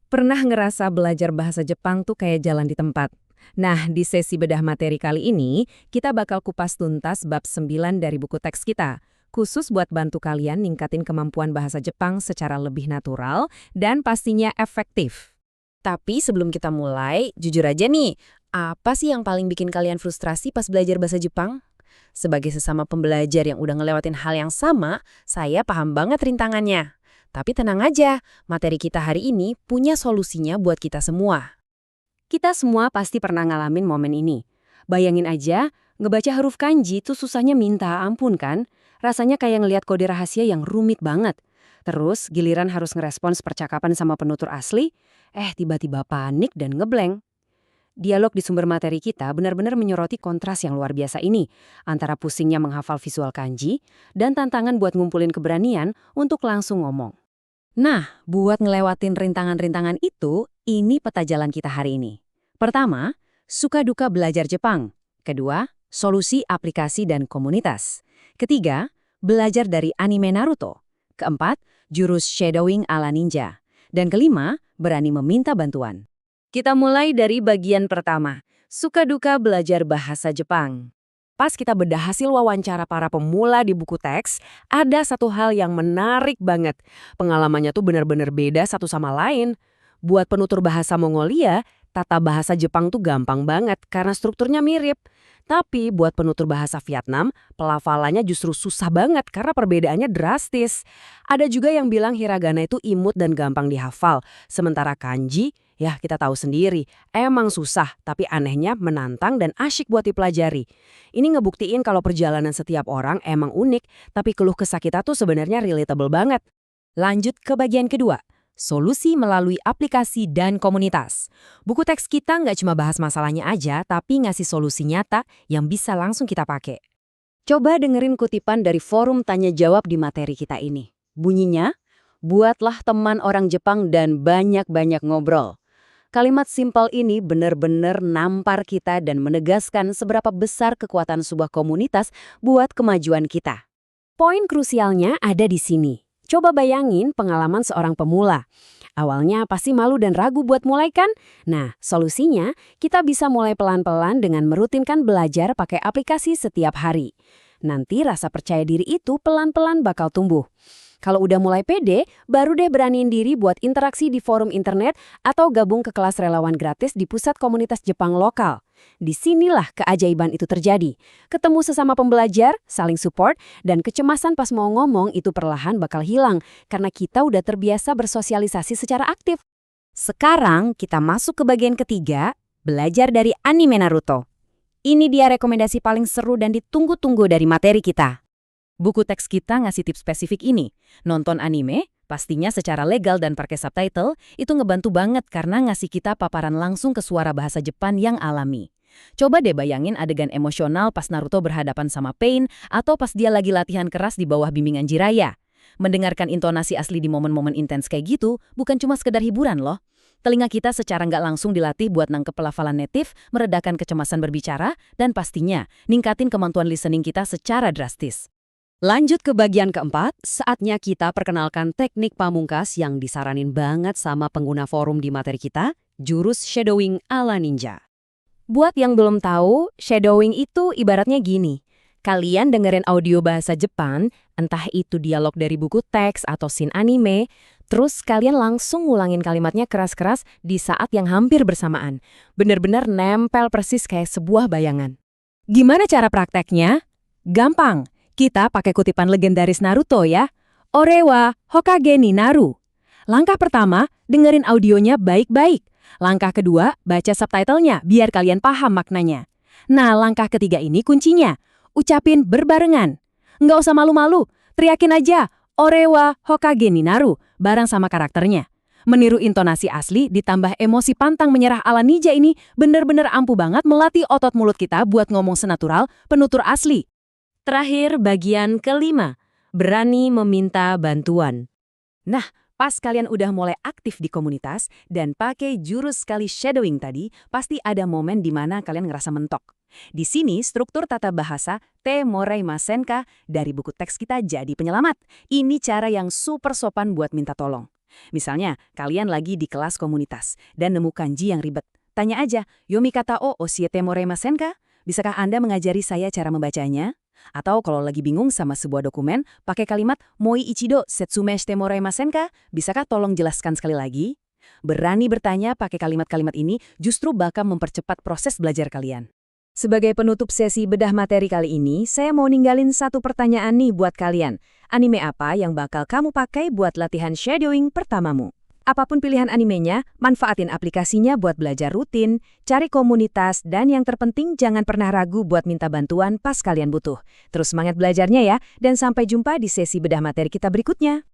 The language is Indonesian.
Pernah ngerasa belajar bahasa Jepang tuh kayak jalan di tempat. Nah, di sesi bedah materi kali ini, kita bakal kupas tuntas bab 9 dari buku teks kita, khusus buat bantu kalian ningkatin kemampuan bahasa Jepang secara lebih natural dan pastinya efektif. Tapi sebelum kita mulai, jujur aja nih, apa sih yang paling bikin kalian frustrasi pas belajar bahasa Jepang? Sebagai sesama pembelajar yang udah ngelewatin hal yang sama, saya paham banget rintangannya. Tapi tenang aja, materi kita hari ini punya solusinya buat kita semua. Kita semua pasti pernah ngalamin momen ini. Bayangin aja, ngebaca huruf kanji tuh susahnya minta ampun kan? Rasanya kayak ngelihat kode rahasia yang rumit banget. Terus giliran harus ngerespons percakapan sama penutur asli, tiba-tiba panik dan ngeblank. Dialog di sumber materi kita benar-benar menyoroti kontras yang luar biasa ini, antara pusingnya menghafal visual kanji dan tantangan buat ngumpulin keberanian untuk langsung ngomong. Nah, buat ngelewatin rintangan-rintangan itu, ini peta jalan kita hari ini. Pertama, suka duka belajar Jepang. Kedua, solusi aplikasi dan komunitas. Ketiga, belajar dari anime Naruto. Keempat, jurus shadowing ala ninja. Dan kelima, berani meminta bantuan. Kita mulai dari bagian pertama, suka duka belajar bahasa Jepang. Pas kita bedah hasil wawancara para pemula di buku teks, ada satu hal yang menarik banget. Pengalamannya tuh benar-benar beda satu sama lain. Buat penutur bahasa Mongolia, tata bahasa Jepang tuh gampang banget karena strukturnya mirip. Tapi buat penutur bahasa Vietnam, pelafalannya justru susah banget karena perbedaannya drastis. Ada juga yang bilang hiragana itu imut dan gampang dihafal. Sementara kanji, ya kita tahu sendiri, emang susah tapi anehnya menantang dan asyik buat dipelajari. Ini ngebuktiin kalau perjalanan setiap orang emang unik, tapi keluh kesah kita tuh sebenarnya relatable banget. Lanjut ke bagian kedua. Solusi melalui aplikasi dan komunitas. Buku teks kita nggak cuma bahas masalahnya aja, tapi ngasih solusi nyata yang bisa langsung kita pakai. Coba dengerin kutipan dari forum tanya-jawab di materi kita ini. Bunyinya, buatlah teman orang Jepang dan banyak-banyak ngobrol. Kalimat simpel ini benar-benar nampar kita dan menegaskan seberapa besar kekuatan sebuah komunitas buat kemajuan kita. Poin krusialnya ada di sini. Coba bayangin pengalaman seorang pemula. Awalnya pasti malu dan ragu buat mulai kan? Nah, solusinya kita bisa mulai pelan-pelan dengan merutinkan belajar pakai aplikasi setiap hari. Nanti rasa percaya diri itu pelan-pelan bakal tumbuh. Kalau udah mulai pede, baru deh beraniin diri buat interaksi di forum internet atau gabung ke kelas relawan gratis di pusat komunitas Jepang lokal. Disinilah keajaiban itu terjadi. Ketemu sesama pembelajar, saling support, dan kecemasan pas mau ngomong itu perlahan bakal hilang karena kita udah terbiasa bersosialisasi secara aktif. Sekarang kita masuk ke bagian ketiga, belajar dari anime Naruto. Ini dia rekomendasi paling seru dan ditunggu-tunggu dari materi kita. Buku teks kita ngasih tips spesifik ini. Nonton anime, pastinya secara legal dan pakai subtitle, itu ngebantu banget karena ngasih kita paparan langsung ke suara bahasa Jepang yang alami. Coba deh bayangin adegan emosional pas Naruto berhadapan sama Pain atau pas dia lagi latihan keras di bawah bimbingan Jiraiya. Mendengarkan intonasi asli di momen-momen intens kayak gitu bukan cuma sekedar hiburan loh. Telinga kita secara nggak langsung dilatih buat nangkep pelafalan native, meredakan kecemasan berbicara, dan pastinya ningkatin kemampuan listening kita secara drastis. Lanjut ke bagian keempat, saatnya kita perkenalkan teknik pamungkas yang disaranin banget sama pengguna forum di materi kita, jurus shadowing ala ninja. Buat yang belum tahu, shadowing itu ibaratnya gini. Kalian dengerin audio bahasa Jepang, entah itu dialog dari buku teks atau scene anime, terus kalian langsung ngulangin kalimatnya keras-keras di saat yang hampir bersamaan. Bener-bener nempel persis kayak sebuah bayangan. Gimana cara prakteknya? Gampang. Kita pakai kutipan legendaris Naruto ya. Ore wa Hokage ni Naru. Langkah pertama, dengerin audionya baik-baik. Langkah kedua, baca subtitlenya biar kalian paham maknanya. Nah, langkah ketiga ini kuncinya. Ucapin berbarengan. Nggak usah malu-malu, teriakin aja Ore wa Hokage ni Naru bareng sama karakternya. Meniru intonasi asli ditambah emosi pantang menyerah ala ninja ini bener-bener ampuh banget melatih otot mulut kita buat ngomong senatural penutur asli. Terakhir, bagian kelima, berani meminta bantuan. Nah, pas kalian udah mulai aktif di komunitas dan pakai jurus sekali shadowing tadi, pasti ada momen di mana kalian ngerasa mentok. Di sini, struktur tata bahasa Te Moraimasen ka dari buku teks kita jadi penyelamat. Ini cara yang super sopan buat minta tolong. Misalnya, kalian lagi di kelas komunitas dan nemu kanji yang ribet. Tanya aja, yomi kata o oshiete moremasen ka? Bisakah Anda mengajari saya cara membacanya? Atau kalau lagi bingung sama sebuah dokumen, pakai kalimat moi ichido setsume shite moremasen ka? Bisakah tolong jelaskan sekali lagi? Berani bertanya pakai kalimat-kalimat ini justru bakal mempercepat proses belajar kalian. Sebagai penutup sesi bedah materi kali ini, saya mau ninggalin satu pertanyaan nih buat kalian. Anime apa yang bakal kamu pakai buat latihan shadowing pertamamu? Apapun pilihan animenya, manfaatin aplikasinya buat belajar rutin, cari komunitas, dan yang terpenting jangan pernah ragu buat minta bantuan pas kalian butuh. Terus semangat belajarnya ya, dan sampai jumpa di sesi bedah materi kita berikutnya.